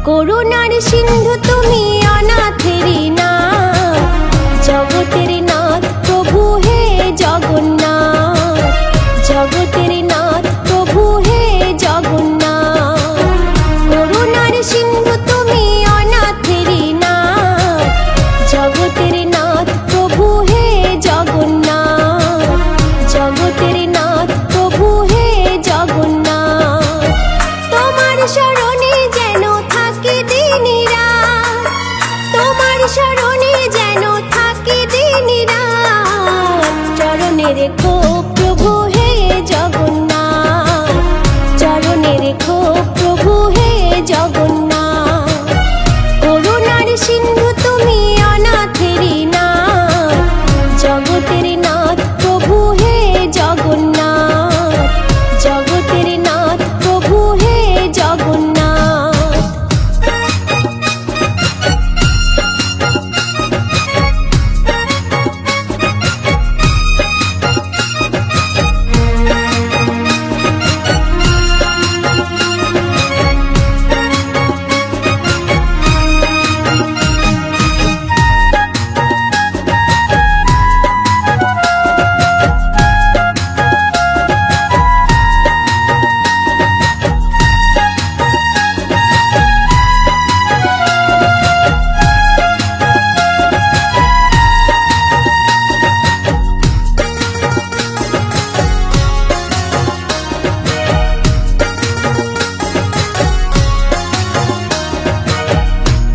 করুণার সিন্ধু তুমি, অনাথেরি নাথ, জগতের নাথ প্রভু হে জগন্নাথ, জগতের নাথ প্রভু হে জগন্নাথ। করুণার সিন্ধু তুমি, অনাথেরি নাথ, জগতের নাথ প্রভু হে জগন্নাথ, জগতের নাথ প্রভু হে জগন্নাথ। তোমার শরণে যেন থাকি দিন রাত, তোমার শরণে যেন থাকি দিন রাত। চরণে রেখো প্রভু হে জগন্নাথ, চরণে রেখো প্রভু হে জগন্নাথ। করুণার সিন্ধু তুমি, অনাথেরি নাথ, জগতের নাথ প্রভু হে জগন্নাথ, জগতের নাথ প্রভু হে জগন্নাথ।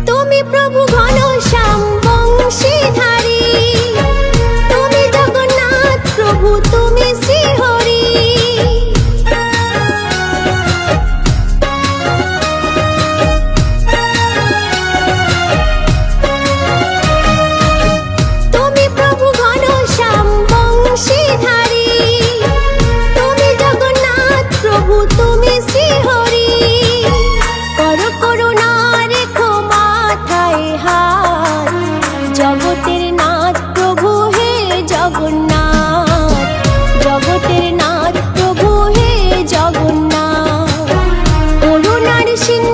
তুমি প্রভু ঘনশ্যাম বংশীধারী, তুমি জগন্নাথ প্রভু তুমি শ্রীহরি। তুমি প্রভু ঘনশ্যাম বংশীধারী, তুমি জগন্নাথ প্রভু তুমি শ্রীহরি। করো করুণা রেখো মাথায় হাত, জগতের নাথ প্রভু হে জগন্নাথ, জগতের নাথ প্রভু হে জগন্নাথ। করুণার সিন্ধু